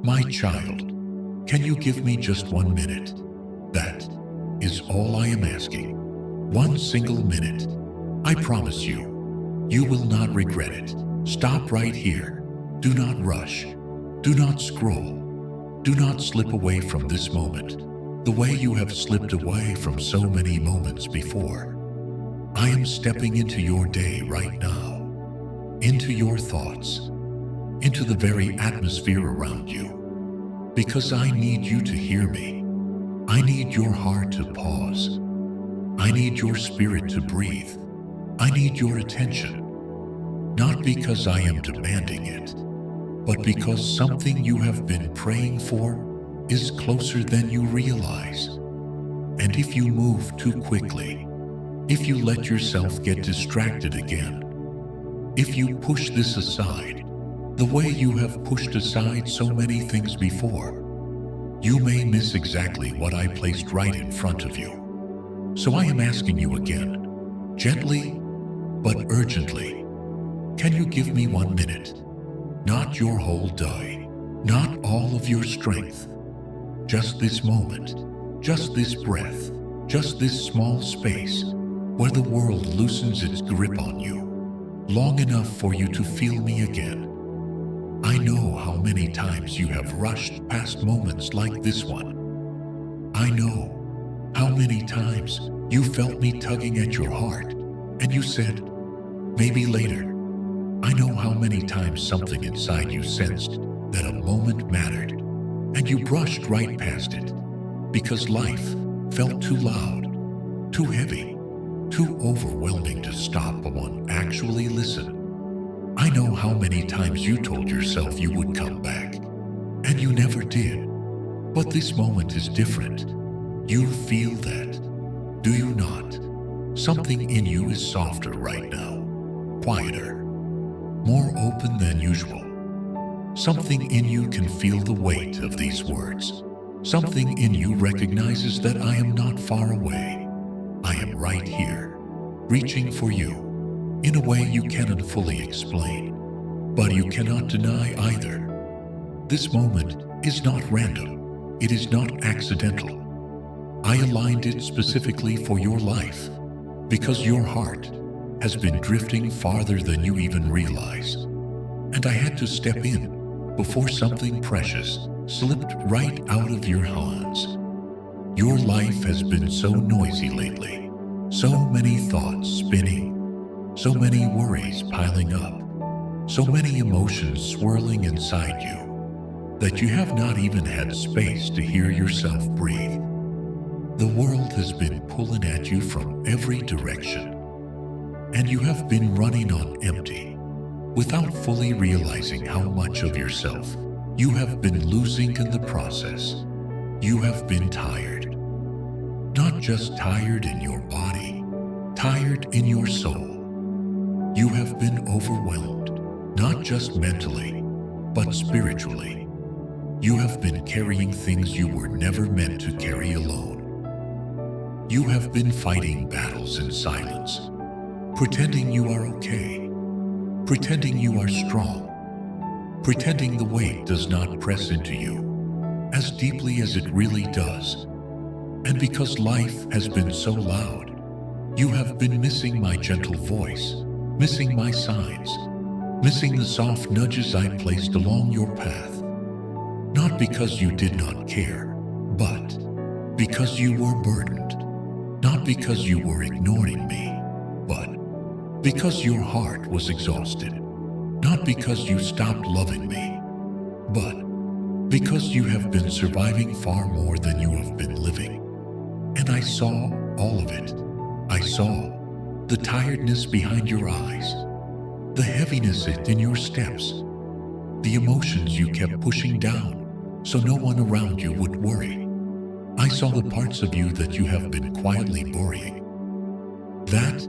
My child, can you give me just 1 minute? That is all I am asking. One single minute. I promise you, you will not regret it. Stop right here. Do not rush. Do not scroll. Do not slip away from this moment, the way you have slipped away from so many moments before. I am stepping into your day right now, into your thoughts, into the very atmosphere around you, because I need you to hear me. I need your heart to pause. I need your spirit to breathe. I need your attention, not because I am demanding it, but because something you have been praying for is closer than you realize. And if you move too quickly, if you let yourself get distracted again, if you push this aside, the way you have pushed aside so many things before, you may miss exactly what I placed right in front of you. So I am asking you again, gently but urgently, can you give me 1 minute? Not your whole day, not all of your strength. Just this moment, just this breath, just this small space where the world loosens its grip on you, long enough for you to feel me again. I know how many times you have rushed past moments like this one. I know how many times you felt me tugging at your heart and you said, maybe later. I know how many times something inside you sensed that a moment mattered, and you brushed right past it because life felt too loud, too heavy, too overwhelming to stop and actually listen. I know how many times you told yourself you would come back, and you never did. But this moment is different. You feel that, do you not? Something in you is softer right now, quieter, more open than usual. Something in you can feel the weight of these words. Something in you recognizes that I am not far away. I am right here, reaching for you, in a way you cannot fully explain, but you cannot deny either. This moment is not random. It is not accidental. I aligned it specifically for your life, because your heart has been drifting farther than you even realize. And I had to step in before something precious slipped right out of your hands. Your life has been so noisy lately, so many thoughts spinning, so many worries piling up, so many emotions swirling inside you, that you have not even had space to hear yourself breathe. The world has been pulling at you from every direction, and you have been running on empty, without fully realizing how much of yourself you have been losing in the process. You have been tired. Not just tired in your body, tired in your soul. You have been overwhelmed, not just mentally, but spiritually. You have been carrying things you were never meant to carry alone. You have been fighting battles in silence, pretending you are okay, pretending you are strong, pretending the weight does not press into you as deeply as it really does. And because life has been so loud, you have been missing my gentle voice, missing my signs, missing the soft nudges I placed along your path. Not because you did not care, but because you were burdened. Not because you were ignoring me, but because your heart was exhausted. Not because you stopped loving me, but because you have been surviving far more than you have been living. And I saw all of it. I saw the tiredness behind your eyes, the heaviness in your steps, the emotions you kept pushing down so no one around you would worry. I saw the parts of you that you have been quietly burying. That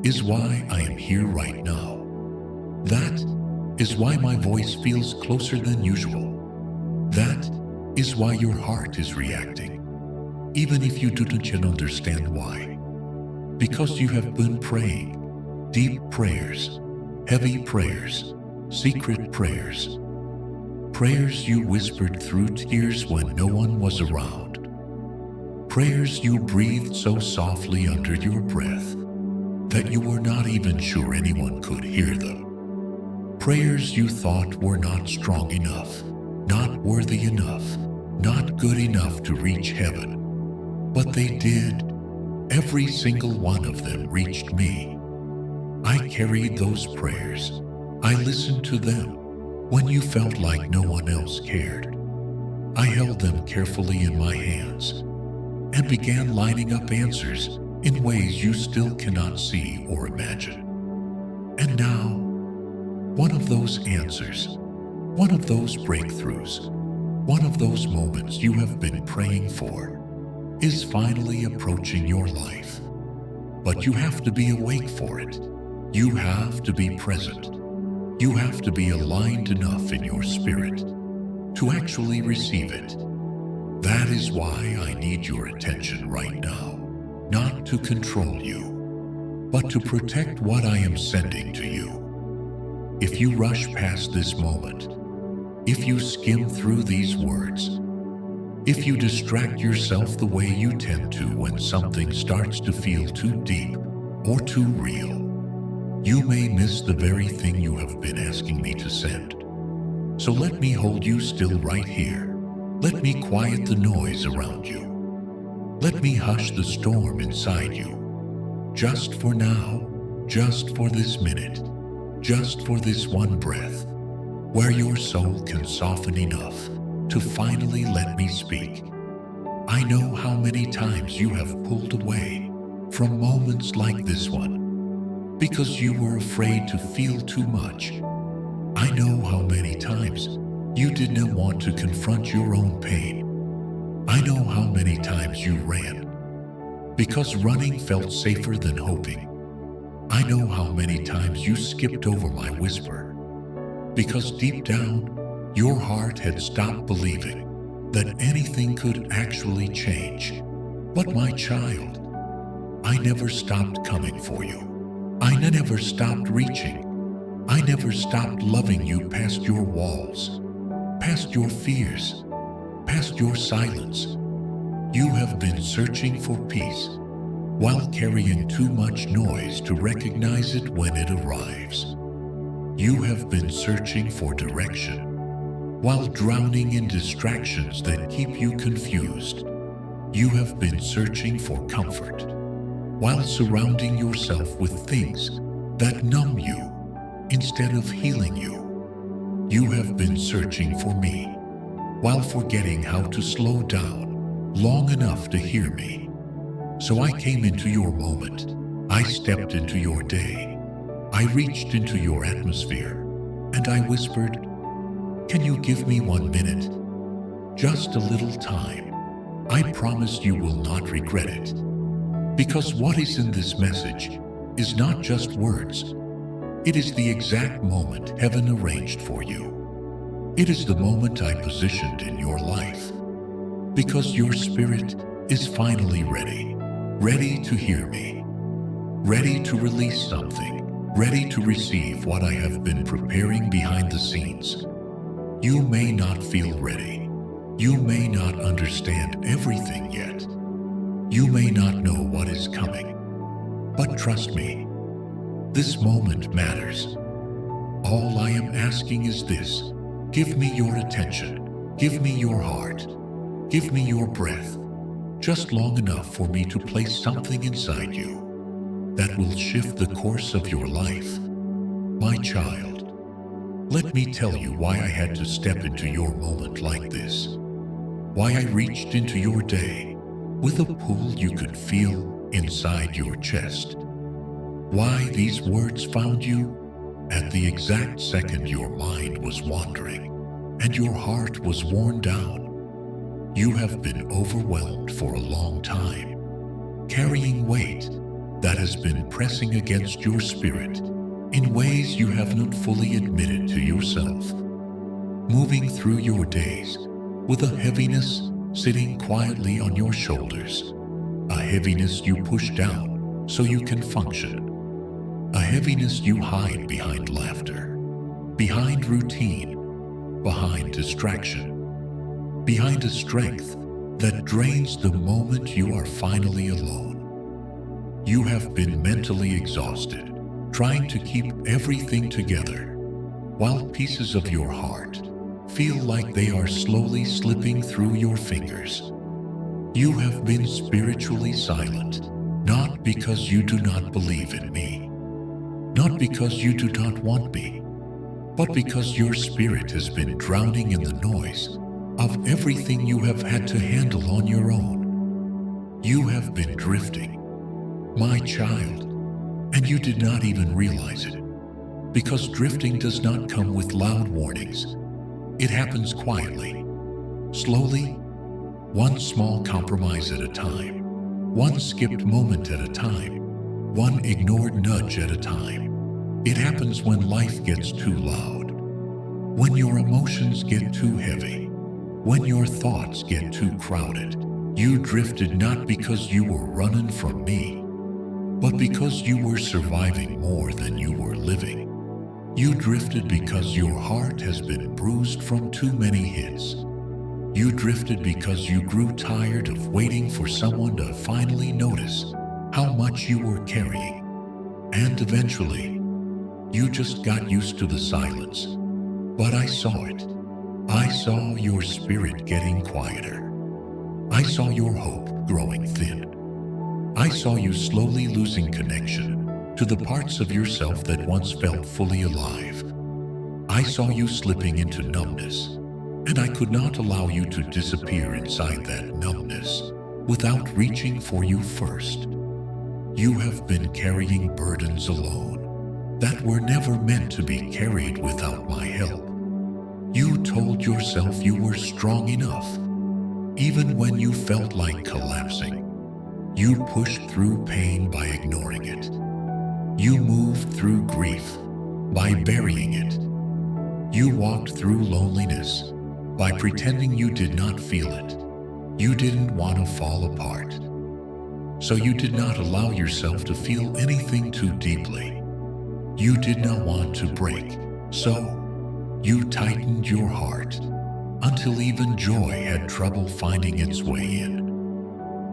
is why I am here right now. That is why my voice feels closer than usual. That is why your heart is reacting, even if you don't yet understand why. Because you have been praying deep prayers, heavy prayers, secret prayers, Prayers you whispered through tears when no one was around. Prayers you breathed so softly under your breath that you were not even sure anyone could hear them. Prayers you thought were not strong enough, not worthy enough, not good enough to reach heaven. But they did. Every single one of them reached me. I carried those prayers. I listened to them when you felt like no one else cared. I held them carefully in my hands and began lining up answers in ways you still cannot see or imagine. And now, one of those answers, one of those breakthroughs, one of those moments you have been praying for is finally approaching your life. But you have to be awake for it. You have to be present. You have to be aligned enough in your spirit to actually receive it. That is why I need your attention right now, not to control you, but to protect what I am sending to you. If you rush past this moment, if you skim through these words, if you distract yourself the way you tend to when something starts to feel too deep or too real, you may miss the very thing you have been asking me to send. So let me hold you still right here. Let me quiet the noise around you. Let me hush the storm inside you. Just for now, just for this minute, just for this one breath, where your soul can soften enough to finally let me speak. I know how many times you have pulled away from moments like this one because you were afraid to feel too much. I know how many times you did not want to confront your own pain. I know how many times you ran because running felt safer than hoping. I know how many times you skipped over my whisper because deep down, your heart had stopped believing that anything could actually change. But my child, I never stopped coming for you. I never stopped reaching. I never stopped loving you past your walls, past your fears, past your silence. You have been searching for peace while carrying too much noise to recognize it when it arrives. You have been searching for direction while drowning in distractions that keep you confused. You have been searching for comfort while surrounding yourself with things that numb you instead of healing you. You have been searching for me while forgetting how to slow down long enough to hear me. So I came into your moment. I stepped into your day. I reached into your atmosphere and I whispered, "Can you give me 1 minute? Just a little time. I promise you will not regret it." Because what is in this message is not just words. It is the exact moment heaven arranged for you. It is the moment I positioned in your life. Because your spirit is finally ready. Ready to hear me. Ready to release something. Ready to receive what I have been preparing behind the scenes. You may not feel ready. You may not understand everything yet. You may not know what is coming. But trust me, this moment matters. All I am asking is this: give me your attention. Give me your heart. Give me your breath. Just long enough for me to place something inside you that will shift the course of your life. My child, let me tell you why I had to step into your moment like this. Why I reached into your day with a pull you could feel inside your chest. Why these words found you at the exact second your mind was wandering and your heart was worn down. You have been overwhelmed for a long time, carrying weight that has been pressing against your spirit in ways you have not fully admitted to yourself. Moving through your days with a heaviness sitting quietly on your shoulders, a heaviness you push down so you can function, a heaviness you hide behind laughter, behind routine, behind distraction, behind a strength that drains the moment you are finally alone. You have been mentally exhausted, trying to keep everything together, while pieces of your heart feel like they are slowly slipping through your fingers. You have been spiritually silent, not because you do not believe in me, not because you do not want me, but because your spirit has been drowning in the noise of everything you have had to handle on your own. You have been drifting, my child, and you did not even realize it, because drifting does not come with loud warnings. It happens quietly, slowly, one small compromise at a time, one skipped moment at a time, one ignored nudge at a time. It happens when life gets too loud, when your emotions get too heavy, when your thoughts get too crowded. You drifted not because you were running from me, but because you were surviving more than you were living. You drifted because your heart has been bruised from too many hits. You drifted because you grew tired of waiting for someone to finally notice how much you were carrying. And eventually, you just got used to the silence. But I saw it. I saw your spirit getting quieter. I saw your hope growing thin. I saw you slowly losing connection to the parts of yourself that once felt fully alive. I saw you slipping into numbness, and I could not allow you to disappear inside that numbness without reaching for you first. You have been carrying burdens alone that were never meant to be carried without my help. You told yourself you were strong enough, even when you felt like collapsing. You pushed through pain by ignoring it. You moved through grief by burying it. You walked through loneliness by pretending you did not feel it. You didn't want to fall apart, so you did not allow yourself to feel anything too deeply. You did not want to break, so you tightened your heart until even joy had trouble finding its way in.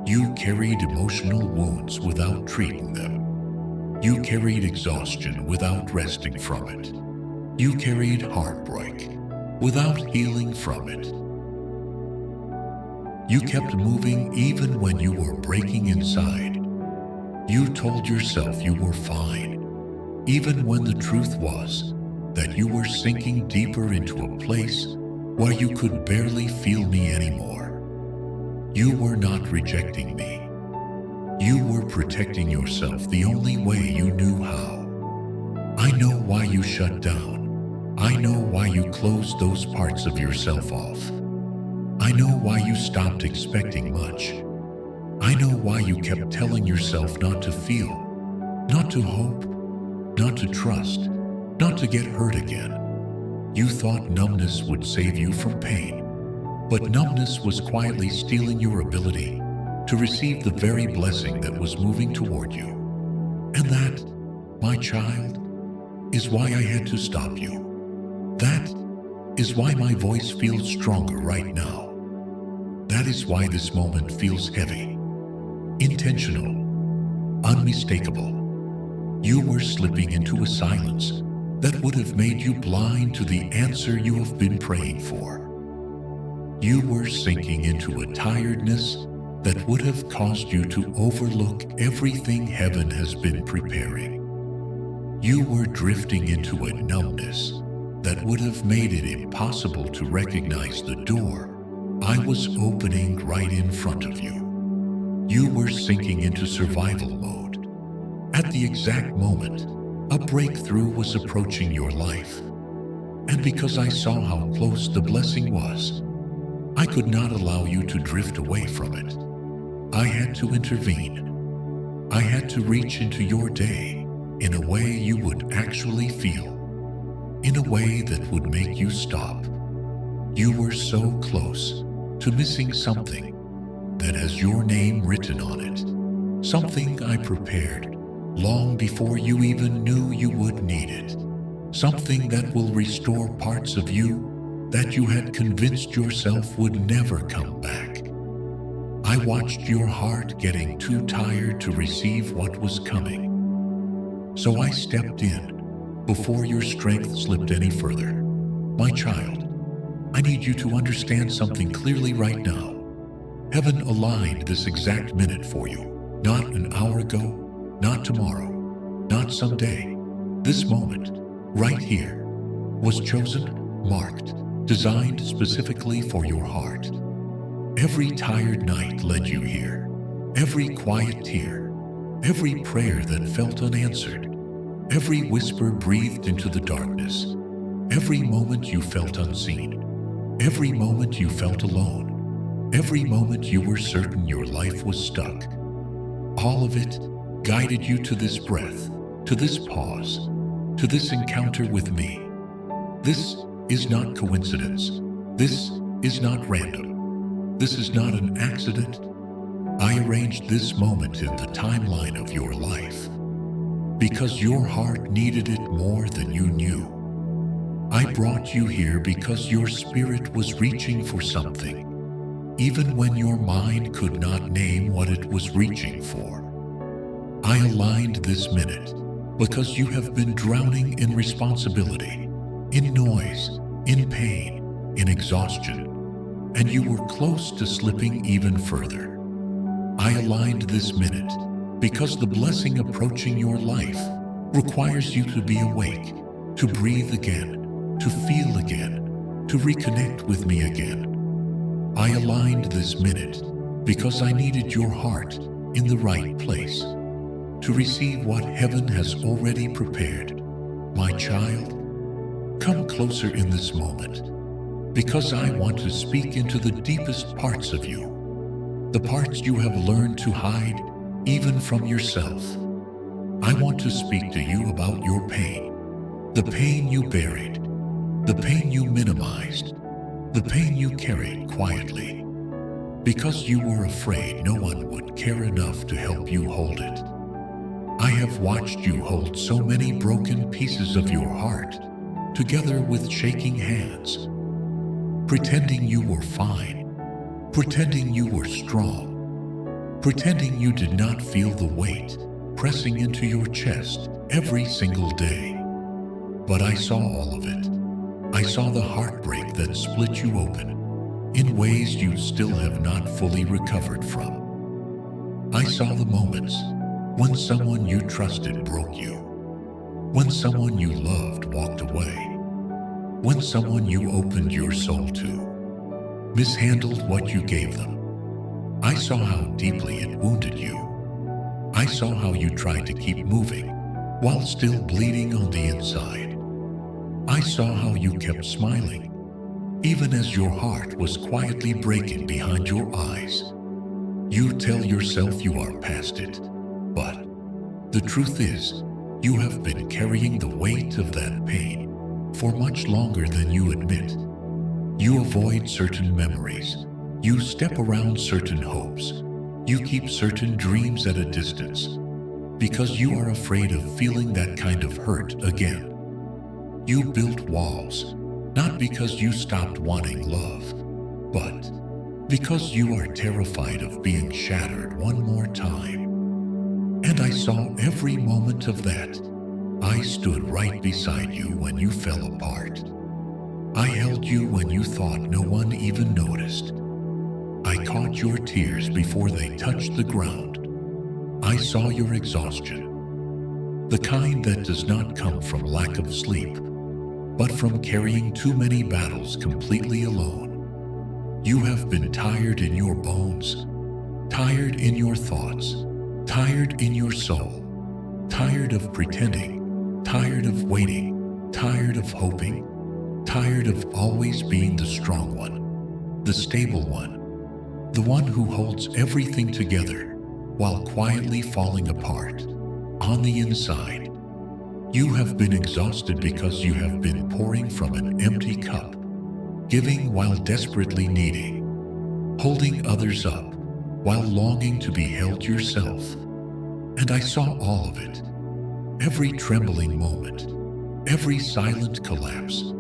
You carried emotional wounds without treating them. You carried exhaustion without resting from it. You carried heartbreak without healing from it. You kept moving even when you were breaking inside. You told yourself you were fine, even when the truth was that you were sinking deeper into a place where you could barely feel me anymore. You were not rejecting me. You were protecting yourself the only way you knew how. I know why you shut down. I know why you closed those parts of yourself off. I know why you stopped expecting much. I know why you kept telling yourself not to feel, not to hope, not to trust, not to get hurt again. You thought numbness would save you from pain, but numbness was quietly stealing your ability to receive the very blessing that was moving toward you. And that, my child, is why I had to stop you. That is why my voice feels stronger right now. That is why this moment feels heavy, intentional, unmistakable. You were slipping into a silence that would have made you blind to the answer you have been praying for. You were sinking into a tiredness that would have caused you to overlook everything heaven has been preparing. You were drifting into a numbness that would have made it impossible to recognize the door I was opening right in front of you. You were sinking into survival mode. At the exact moment, a breakthrough was approaching your life. And because I saw how close the blessing was, I could not allow you to drift away from it. I had to intervene. I had to reach into your day in a way you would actually feel, in a way that would make you stop. You were so close to missing something that has your name written on it, something I prepared long before you even knew you would need it, something that will restore parts of you that you had convinced yourself would never come back. I watched your heart getting too tired to receive what was coming. So I stepped in before your strength slipped any further. My child, I need you to understand something clearly right now. Heaven aligned this exact minute for you. Not an hour ago, not tomorrow, not someday. This moment, right here, was chosen, marked, designed specifically for your heart. Every tired night led you here. Every quiet tear, every prayer that felt unanswered, every whisper breathed into the darkness, every moment you felt unseen, every moment you felt alone, every moment you were certain your life was stuck. All of it guided you to this breath, to this pause, to this encounter with me. This is not coincidence. This is not random. This is not an accident. I arranged this moment in the timeline of your life because your heart needed it more than you knew. I brought you here because your spirit was reaching for something, even when your mind could not name what it was reaching for. I aligned this minute because you have been drowning in responsibility, in noise, in pain, in exhaustion, and you were close to slipping even further. I aligned this minute because the blessing approaching your life requires you to be awake, to breathe again, to feel again, to reconnect with me again. I aligned this minute because I needed your heart in the right place to receive what heaven has already prepared. My child, come closer in this moment because I want to speak into the deepest parts of you, the parts you have learned to hide even from yourself. I want to speak to you about your pain, the pain you buried, the pain you minimized, the pain you carried quietly, because you were afraid no one would care enough to help you hold it. I have watched you hold so many broken pieces of your heart together with shaking hands, pretending you were fine, pretending you were strong, pretending you did not feel the weight pressing into your chest every single day. But I saw all of it. I saw the heartbreak that split you open in ways you still have not fully recovered from. I saw the moments when someone you trusted broke you, when someone you loved walked away, when someone you opened your soul to mishandled what you gave them. I saw how deeply it wounded you. I saw how you tried to keep moving while still bleeding on the inside. I saw how you kept smiling, even as your heart was quietly breaking behind your eyes. You tell yourself you are past it, but the truth is, you have been carrying the weight of that pain for much longer than you admit. You avoid certain memories. You step around certain hopes. You keep certain dreams at a distance because you are afraid of feeling that kind of hurt again. You built walls, not because you stopped wanting love, but because you are terrified of being shattered one more time. And I saw every moment of that. I stood right beside you when you fell apart. I held you when you thought no one even noticed. I caught your tears before they touched the ground. I saw your exhaustion, the kind that does not come from lack of sleep, but from carrying too many battles completely alone. You have been tired in your bones, tired in your thoughts, tired in your soul, tired of pretending, tired of waiting, tired of hoping, tired of always being the strong one, the stable one, the one who holds everything together while quietly falling apart. On the inside, you have been exhausted because you have been pouring from an empty cup, giving while desperately needing, holding others up while longing to be held yourself. And I saw all of it, every trembling moment, every silent collapse,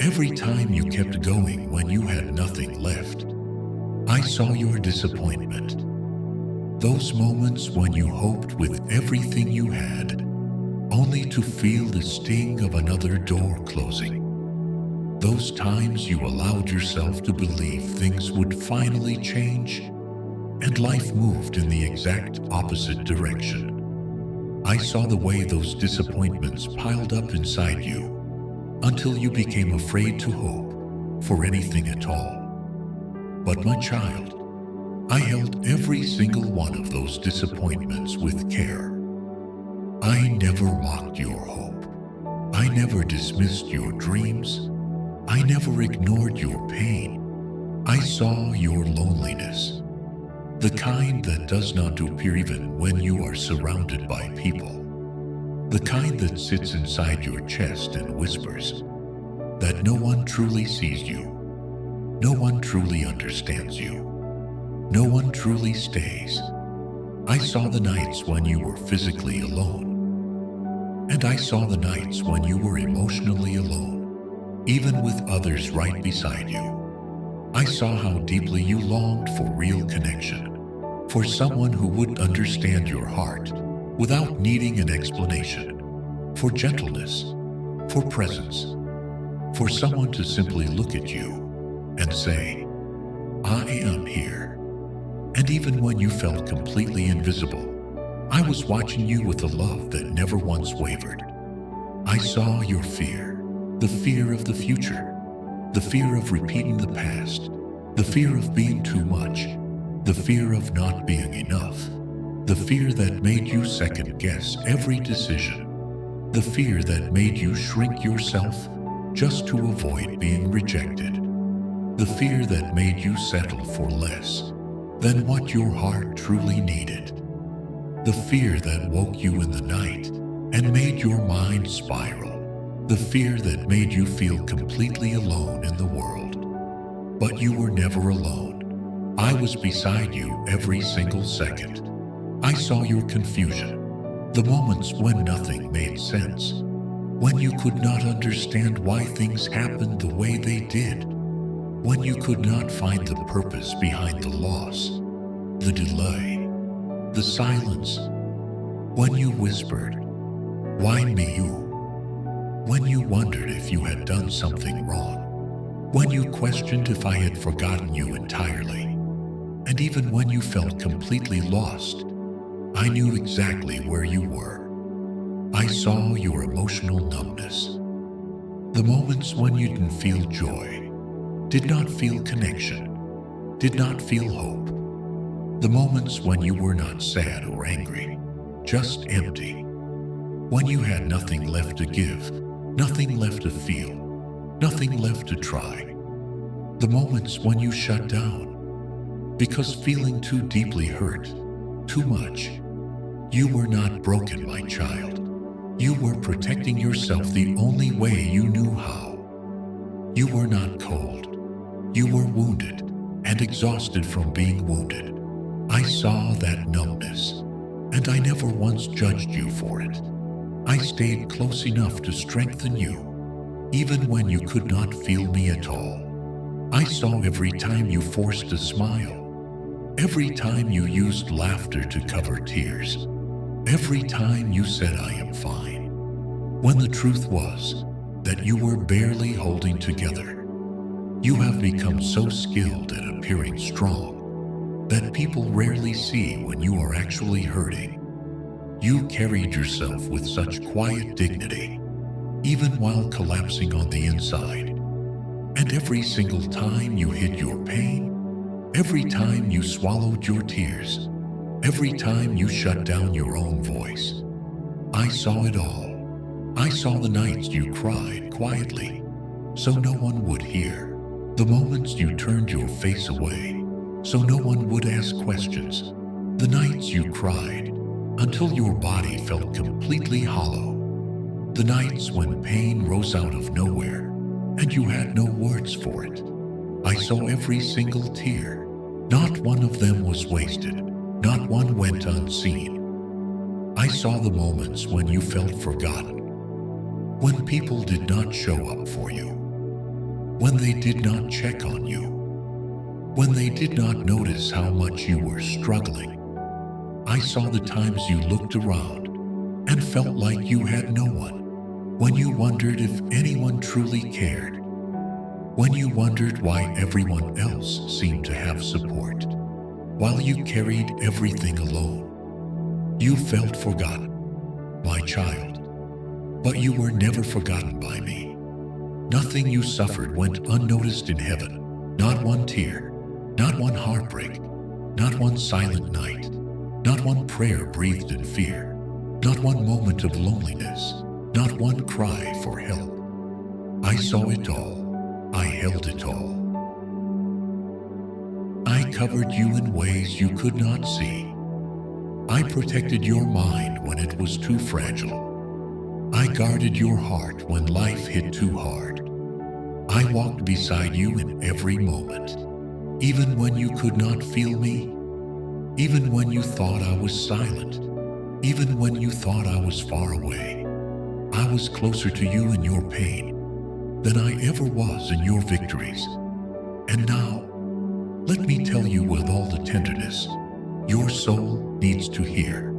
Every time you kept going when you had nothing left, I saw your disappointment. Those moments when you hoped with everything you had, only to feel the sting of another door closing. Those times you allowed yourself to believe things would finally change, and life moved in the exact opposite direction. I saw the way those disappointments piled up inside you until you became afraid to hope for anything at all. But my child, I held every single one of those disappointments with care. I never mocked your hope. I never dismissed your dreams. I never ignored your pain. I saw your loneliness, the kind that does not appear even when you are surrounded by people, the kind that sits inside your chest and whispers that no one truly sees you, no one truly understands you, no one truly stays. I saw the nights when you were physically alone, and I saw the nights when you were emotionally alone, even with others right beside you. I saw how deeply you longed for real connection, for someone who would understand your heart without needing an explanation, for gentleness, for presence, for someone to simply look at you and say, I am here. And even when you felt completely invisible, I was watching you with a love that never once wavered. I saw your fear, the fear of the future, the fear of repeating the past, the fear of being too much, the fear of not being enough, the fear that made you second guess every decision, the fear that made you shrink yourself just to avoid being rejected, the fear that made you settle for less than what your heart truly needed, the fear that woke you in the night and made your mind spiral, the fear that made you feel completely alone in the world. But you were never alone. I was beside you every single second. I saw your confusion, the moments when nothing made sense, when you could not understand why things happened the way they did, when you could not find the purpose behind the loss, the delay, the silence, when you whispered, why me you? When you wondered if you had done something wrong, when you questioned if I had forgotten you entirely, and even when you felt completely lost, I knew exactly where you were. I saw your emotional numbness, the moments when you didn't feel joy, did not feel connection, did not feel hope, the moments when you were not sad or angry, just empty, when you had nothing left to give, nothing left to feel, nothing left to try, the moments when you shut down because feeling too deeply hurt, too much. You were not broken, my child. You were protecting yourself the only way you knew how. You were not cold. You were wounded and exhausted from being wounded. I saw that numbness, and I never once judged you for it. I stayed close enough to strengthen you, even when you could not feel me at all. I saw every time you forced a smile, every time you used laughter to cover tears, every time you said I am fine, when the truth was that you were barely holding together. You have become so skilled at appearing strong that people rarely see when you are actually hurting. You carried yourself with such quiet dignity, even while collapsing on the inside. And every single time you hid your pain, every time you swallowed your tears, every time you shut down your own voice, I saw it all. I saw the nights you cried quietly, so no one would hear. The moments you turned your face away, so no one would ask questions. The nights you cried until your body felt completely hollow. The nights when pain rose out of nowhere and you had no words for it. I saw every single tear. Not one of them was wasted. Not one went unseen. I saw the moments when you felt forgotten, when people did not show up for you, when they did not check on you, when they did not notice how much you were struggling. I saw the times you looked around and felt like you had no one, when you wondered if anyone truly cared, when you wondered why everyone else seemed to have support, while you carried everything alone. You felt forgotten, my child, but you were never forgotten by me. Nothing you suffered went unnoticed in heaven, not one tear, not one heartbreak, not one silent night, not one prayer breathed in fear, not one moment of loneliness, not one cry for help. I saw it all. I held it all. I covered you in ways you could not see. I protected your mind when it was too fragile. I guarded your heart when life hit too hard. I walked beside you in every moment, even when you could not feel me, even when you thought I was silent, even when you thought I was far away. I was closer to you in your pain than I ever was in your victories. And now, let me tell you with all the tenderness your soul needs to hear.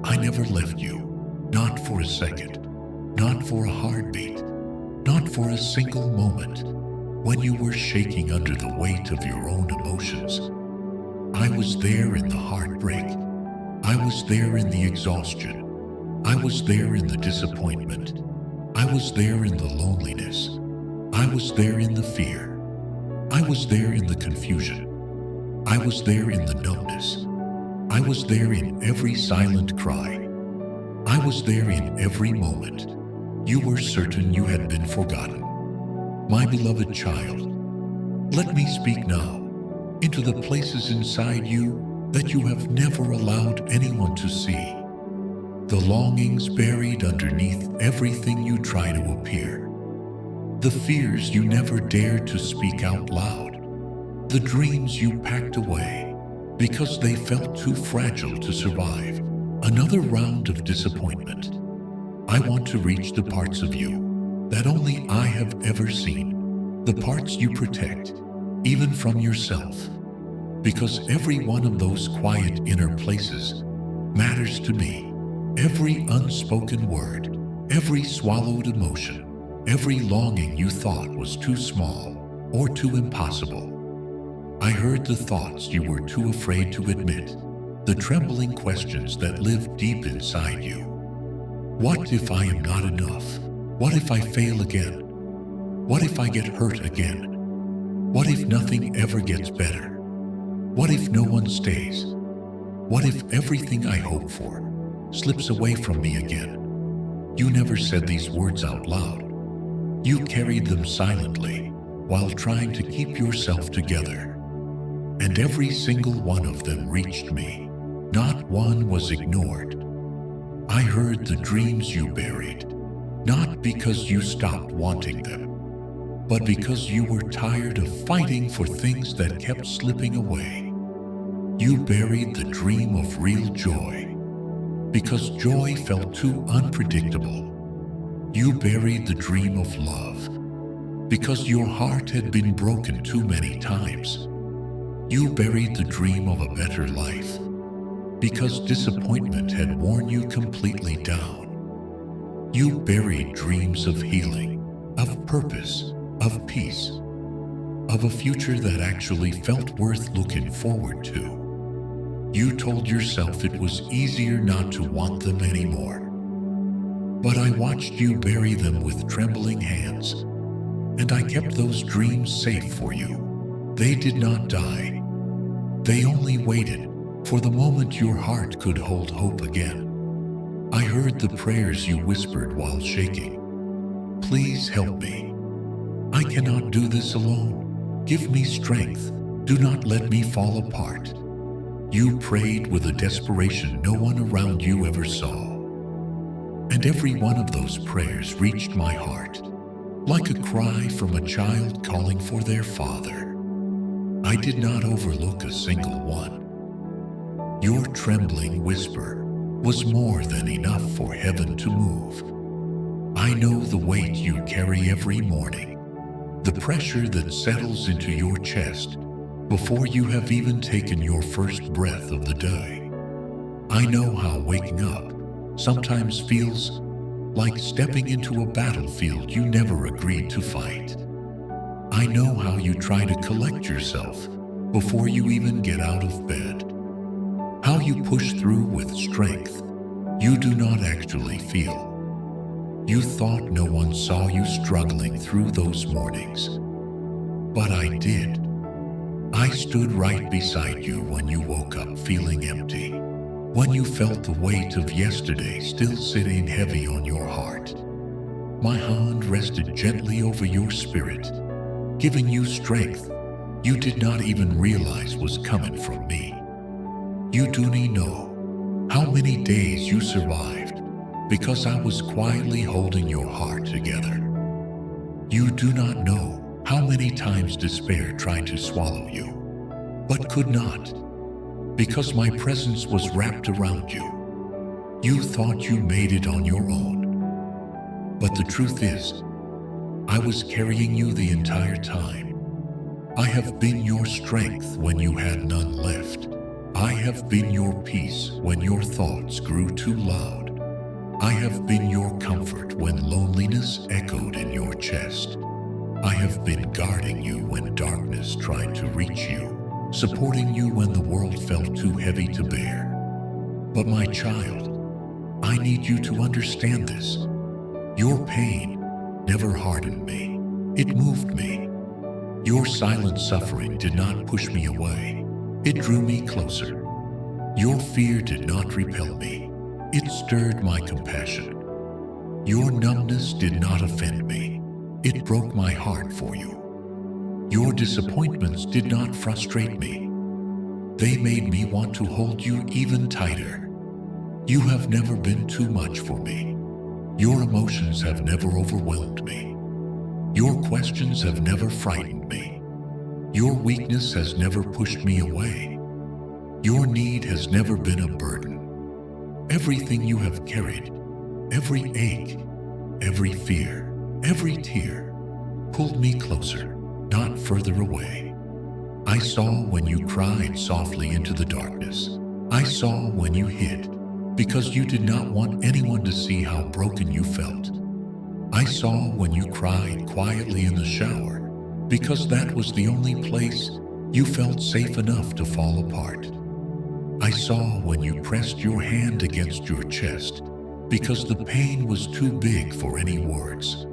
I never left you, not for a second, not for a heartbeat, not for a single moment, when you were shaking under the weight of your own emotions. I was there in the heartbreak. I was there in the exhaustion. I was there in the disappointment. I was there in the loneliness. I was there in the fear. I was there in the confusion. I was there in the numbness. I was there in every silent cry. I was there in every moment. You were certain you had been forgotten. My beloved child, let me speak now into the places inside you that you have never allowed anyone to see. The longings buried underneath everything you try to appear. The fears you never dared to speak out loud. The dreams you packed away because they felt too fragile to survive another round of disappointment. I want to reach the parts of you that only I have ever seen, the parts you protect, even from yourself, because every one of those quiet inner places matters to me. Every unspoken word, every swallowed emotion, every longing you thought was too small or too impossible. I heard the thoughts you were too afraid to admit, the trembling questions that lived deep inside you. What if I am not enough? What if I fail again? What if I get hurt again? What if nothing ever gets better? What if no one stays? What if everything I hope for slips away from me again? You never said these words out loud. You carried them silently while trying to keep yourself together. And every single one of them reached me. Not one was ignored. I heard the dreams you buried, not because you stopped wanting them, but because you were tired of fighting for things that kept slipping away. You buried the dream of real joy because joy felt too unpredictable. You buried the dream of love because your heart had been broken too many times. You buried the dream of a better life because disappointment had worn you completely down. You buried dreams of healing, of purpose, of peace, of a future that actually felt worth looking forward to. You told yourself it was easier not to want them anymore. But I watched you bury them with trembling hands, and I kept those dreams safe for you. They did not die. They only waited for the moment your heart could hold hope again. I heard the prayers you whispered while shaking. Please help me. I cannot do this alone. Give me strength. Do not let me fall apart. You prayed with a desperation no one around you ever saw. And every one of those prayers reached my heart, like a cry from a child calling for their father. I did not overlook a single one. Your trembling whisper was more than enough for heaven to move. I know the weight you carry every morning, The pressure that settles into your chest before you have even taken your first breath of the day. I know how waking up sometimes feels like stepping into a battlefield you never agreed to fight. I know how you try to collect yourself before you even get out of bed. How you push through with strength you do not actually feel. You thought no one saw you struggling through those mornings. But I did. I stood right beside you when you woke up feeling empty, when you felt the weight of yesterday still sitting heavy on your heart. My hand rested gently over your spirit, giving you strength you did not even realize was coming from me. You do not know how many days you survived because I was quietly holding your heart together. You do not know how many times despair tried to swallow you, but could not, because my presence was wrapped around you. You thought you made it on your own, but the truth is, I was carrying you the entire time. I have been your strength when you had none left. I have been your peace when your thoughts grew too loud. I have been your comfort when loneliness echoed in your chest. I have been guarding you when darkness tried to reach you, supporting you when the world felt too heavy to bear. But my child, I need you to understand this. Your pain never hardened me. It moved me. Your silent suffering did not push me away. It drew me closer. Your fear did not repel me. It stirred my compassion. Your numbness did not offend me. It broke my heart for you. Your disappointments did not frustrate me. They made me want to hold you even tighter. You have never been too much for me. Your emotions have never overwhelmed me. Your questions have never frightened me. Your weakness has never pushed me away. Your need has never been a burden. Everything you have carried, every ache, every fear, every tear, pulled me closer, not further away. I saw when you cried softly into the darkness. I saw when you hid, because you did not want anyone to see how broken you felt. I saw when you cried quietly in the shower, because that was the only place you felt safe enough to fall apart. I saw when you pressed your hand against your chest, because the pain was too big for any words.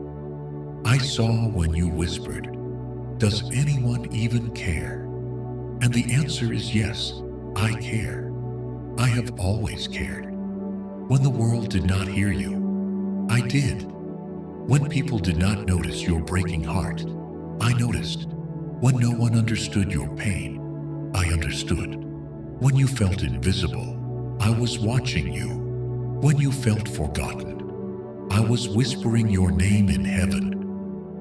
I saw when you whispered, "Does anyone even care?" And the answer is yes, I care. I have always cared. When the world did not hear you, I did. When people did not notice your breaking heart, I noticed. When no one understood your pain, I understood. When you felt invisible, I was watching you. When you felt forgotten, I was whispering your name in heaven.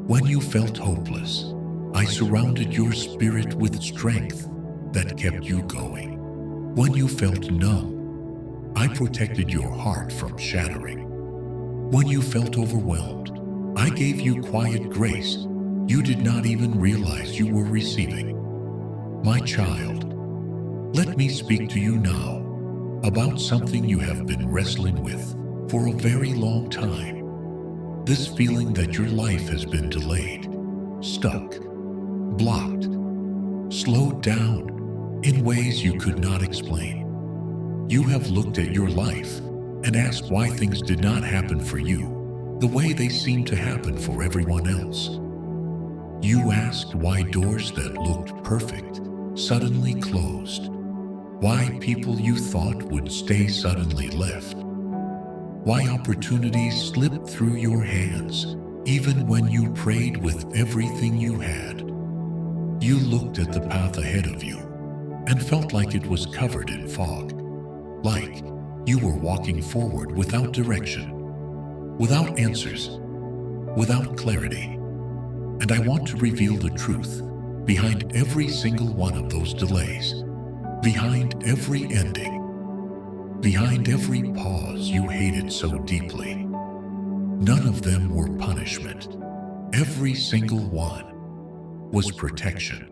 When you felt hopeless, I surrounded your spirit with strength that kept you going. When you felt numb, I protected your heart from shattering. When you felt overwhelmed, I gave you quiet grace you did not even realize you were receiving. My child, let me speak to you now about something you have been wrestling with for a very long time. This feeling that your life has been delayed, stuck, blocked, slowed down in ways you could not explain. You have looked at your life and asked why things did not happen for you the way they seemed to happen for everyone else. You asked why doors that looked perfect suddenly closed. Why people you thought would stay suddenly left. Why opportunities slipped through your hands even when you prayed with everything you had. You looked at the path ahead of you and felt like it was covered in fog. Like you were walking forward without direction, without answers, without clarity. And I want to reveal the truth behind every single one of those delays. Behind every ending, behind every pause you hated so deeply, none of them were punishment. Every single one was protection.